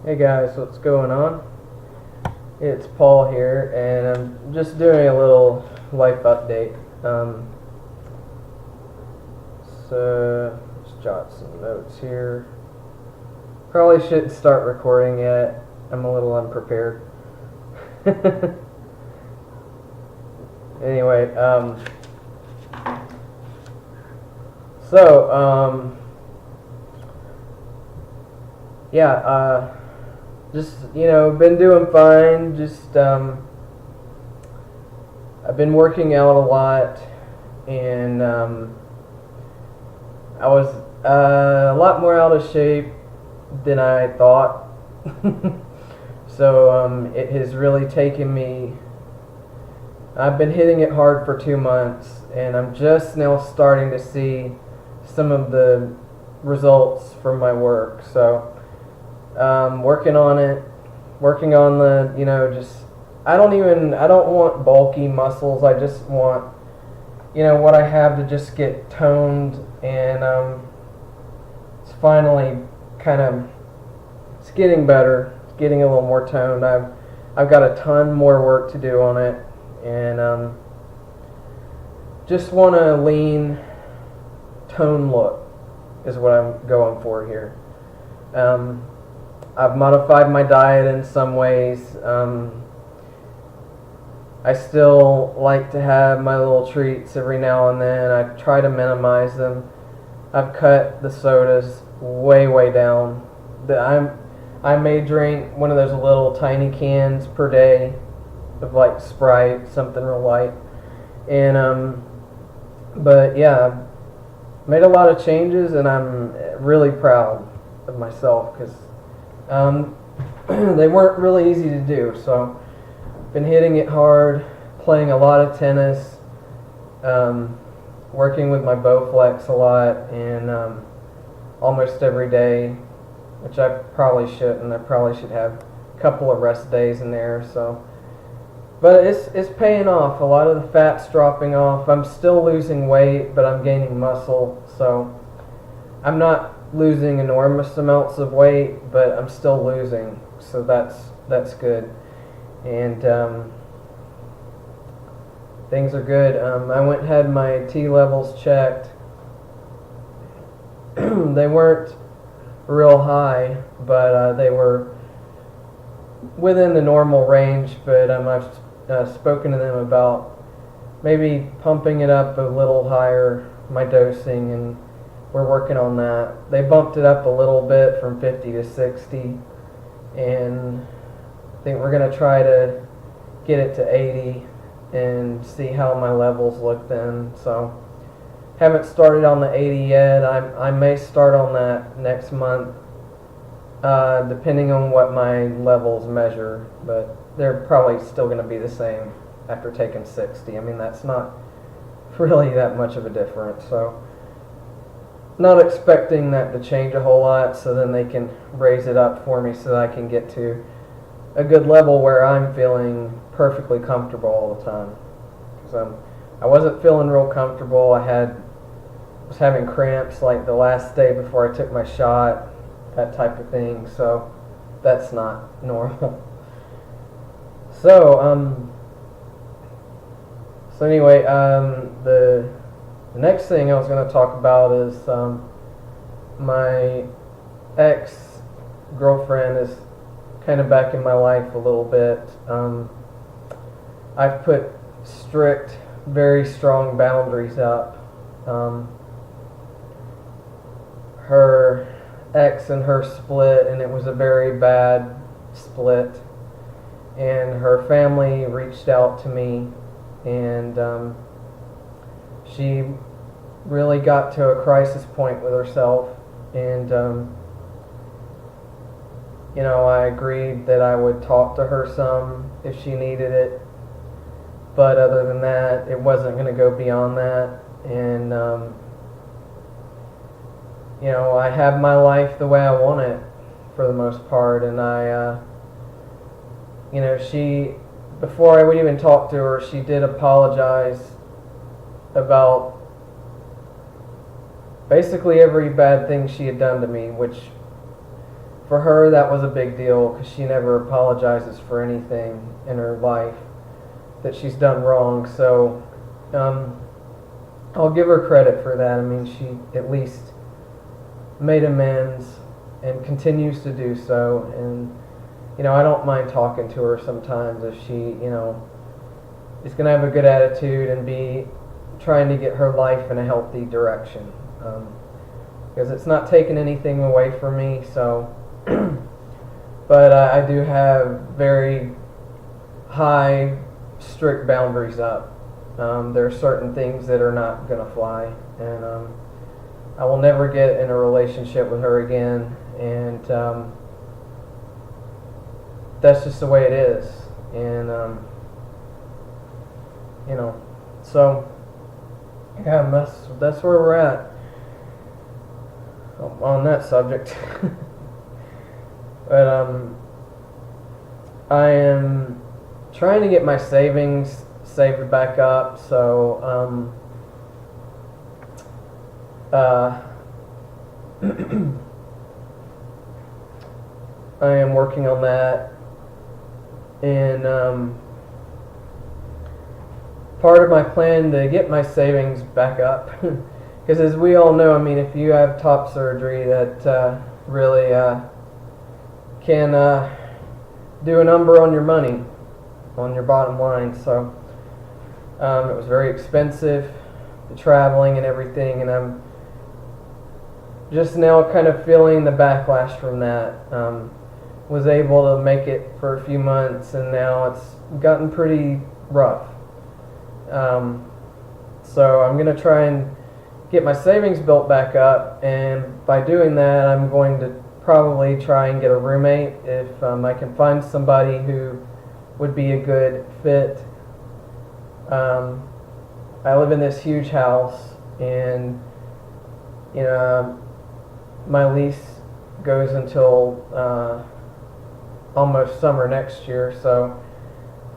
Hey guys, what's going on? It's Paul here, and I'm just doing a little life update. So, just jot some notes here. Probably shouldn't start recording yet. I'm a little unprepared. Anyway, so, yeah, just been doing fine. Just I've been working out a lot, and I was a lot more out of shape than I thought. So it has really taken me. I've been hitting it hard for 2 months, and I'm just now starting to see some of the results from my work. So working on it, working on the, just, I don't want bulky muscles. I just want, what I have to just get toned, and it's finally it's getting better. It's getting a little more toned. I've got a ton more work to do on it, and just want a lean, tone look is what I'm going for here. I've modified my diet in some ways. I still like to have my little treats every now and then. I try to minimize them. I've cut the sodas way down. I may drink one of those little tiny cans per day of like Sprite, something real light. And but yeah, I've made a lot of changes, and I'm really proud of myself because they weren't really easy to do. So been hitting it hard, playing a lot of tennis, working with my Bowflex a lot, and almost every day, which I probably shouldn't. I probably should have a couple of rest days in there. So, but it's paying off. A lot of the fat's dropping off. I'm still losing weight, but I'm gaining muscle. So I'm not losing enormous amounts of weight, but I'm still losing. So that's good. And things are good. I went and had my T levels checked. They weren't real high, but they were within the normal range. But I've spoken to them about maybe pumping it up a little higher, my dosing, and we're working on that. They bumped it up a little bit from 50 to 60, and I think we're going to try to get it to 80 and see how my levels look then. So haven't started on the 80 yet. I may start on that next month, depending on what my levels measure, but they're probably still going to be the same after taking 60. I mean, that's not really that much of a difference. So not expecting that to change a whole lot, so then they can raise it up for me so that I can get to a good level where I'm feeling perfectly comfortable all the time. Because I wasn't feeling real comfortable. Was having cramps like the last day before I took my shot, that type of thing. So that's not normal. So anyway, the next thing I was going to talk about is my ex-girlfriend is kind of back in my life a little bit. I've put strict, very strong boundaries up. Her ex and her split, and it was a very bad split. And her family reached out to me, and she really got to a crisis point with herself, and I agreed that I would talk to her some if she needed it, but other than that, it wasn't going to go beyond that. And I have my life the way I want it for the most part, and she, before I would even talk to her, she did apologize about basically every bad thing she had done to me, which for her, that was a big deal because she never apologizes for anything in her life that she's done wrong. So I'll give her credit for that. I mean, she at least made amends and continues to do so. And, I don't mind talking to her sometimes if she, is going to have a good attitude and be trying to get her life in a healthy direction. Because it's not taking anything away from me, so. But I do have very high, strict boundaries up. There are certain things that are not going to fly, and I will never get in a relationship with her again, and that's just the way it is. And so yeah, that's where we're at on that subject. But I am trying to get my savings saved back up, so I am working on that, and part of my plan to get my savings back up, because as we all know, I mean, if you have top surgery, that really can do a number on your money, on your bottom line. So it was very expensive, the traveling and everything, and I'm just now kind of feeling the backlash from that. Was able to make it for a few months, and now it's gotten pretty rough. So I'm going to try and get my savings built back up, and by doing that, I'm going to probably try and get a roommate if I can find somebody who would be a good fit. I live in this huge house, and my lease goes until almost summer next year, so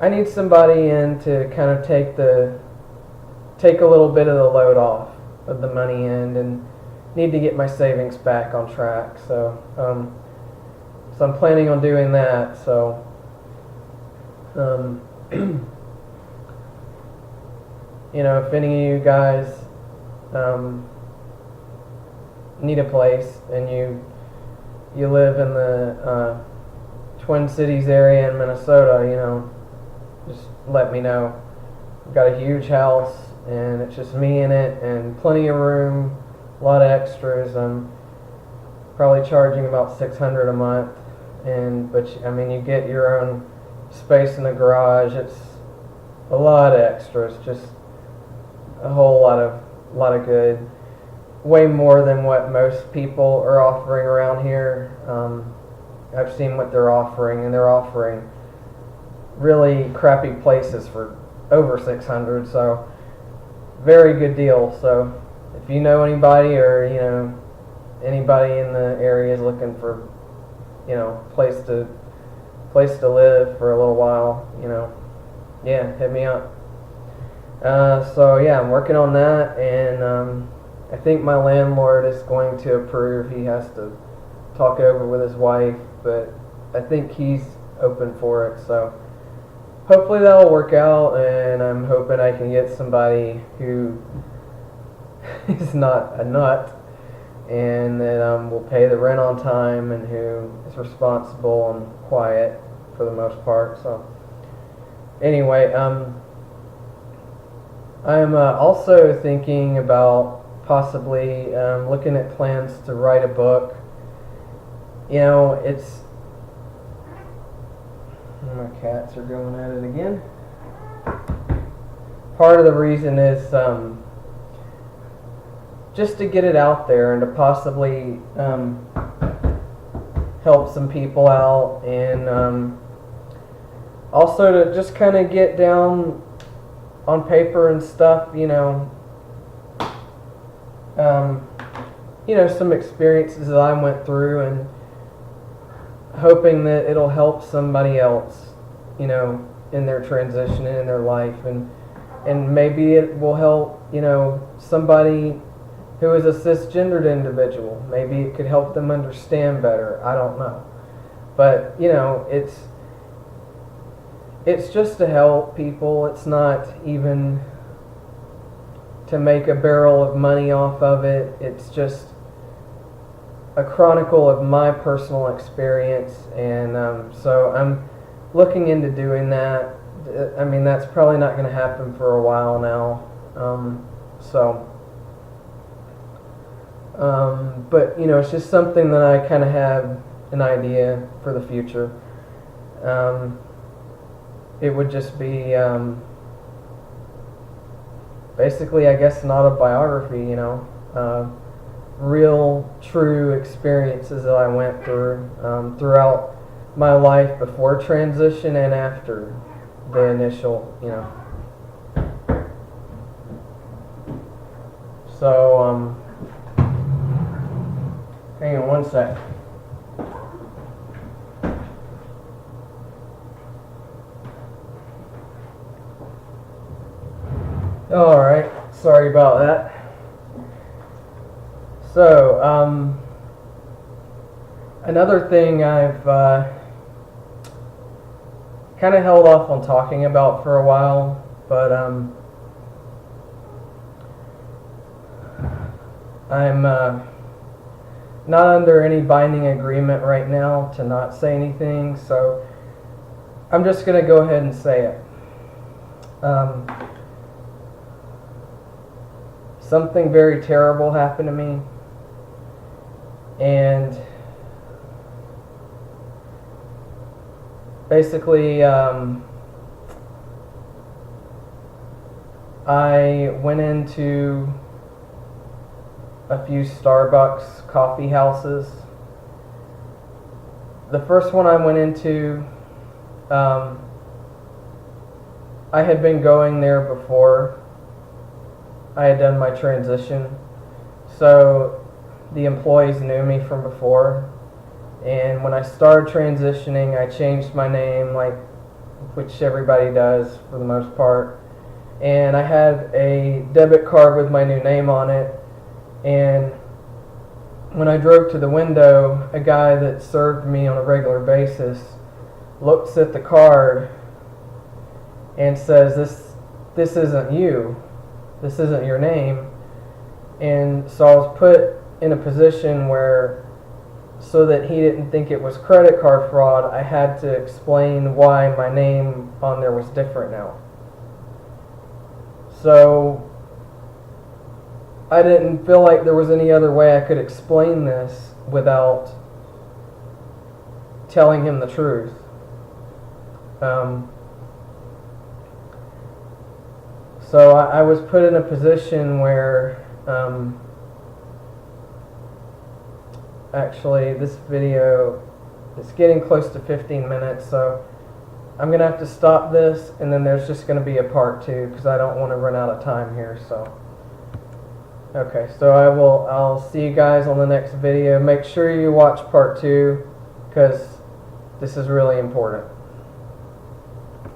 I need somebody in to kind of take a little bit of the load off of the money end, and need to get my savings back on track. So I'm planning on doing that. So if any of you guys need a place and you live in the Twin Cities area in Minnesota, just let me know. I've got a huge house, and it's just me in it, and plenty of room, a lot of extras. I'm probably charging about $600 a month, but you get your own space in the garage. It's a lot of extras, just a whole lot of good, way more than what most people are offering around here. I've seen what they're offering, and they're offering really crappy places for over $600, so very good deal. So if you know anybody, or anybody in the area is looking for place to live for a little while, yeah, hit me up. So yeah, I'm working on that, and I think my landlord is going to approve. He has to talk it over with his wife, but I think he's open for it, so hopefully that'll work out, and I'm hoping I can get somebody who is not a nut, and that will pay the rent on time, and who is responsible and quiet for the most part. So anyway, I'm also thinking about possibly looking at plans to write a book. It's... My cats are going at it again. Part of the reason is just to get it out there, and to possibly help some people out, and also to just kind of get down on paper and stuff, some experiences that I went through, and hoping that it'll help somebody else, in their transition and in their life, and maybe it will help, somebody who is a cisgendered individual. Maybe it could help them understand better. I don't know. But, you know, it's just to help people. It's not even to make a barrel of money off of it. It's just a chronicle of my personal experience, and so I'm looking into doing that. I mean, that's probably not going to happen for a while now. But you know, it's just something that I kind of have an idea for the future. It would just be basically, I guess, an autobiography, you know, real, true experiences that I went through throughout my life before transition and after the initial, you know. So, hang on one sec. Alright, sorry about that. So, another thing I've kind of held off on talking about for a while, but I'm not under any binding agreement right now to not say anything, so I'm just going to go ahead and say it. Something very terrible happened to me, and basically I went into a few Starbucks coffee houses. The first one I went into, I had been going there before I had done my transition, so the employees knew me from before. And when I started transitioning, I changed my name, like, which everybody does for the most part. And I had a debit card with my new name on it. And when I drove to the window, a guy that served me on a regular basis looks at the card and says, "This isn't you. This isn't your name." And so I was put in a position where, so that he didn't think it was credit card fraud, I had to explain why my name on there was different now. So I didn't feel like there was any other way I could explain this without telling him the truth. So I was put in a position where actually this video is getting close to 15 minutes, so I'm going to have to stop this, and then there's just going to be a part 2 because I don't want to run out of time here. So okay, so I'll see you guys on the next video. Make sure you watch part 2 because this is really important.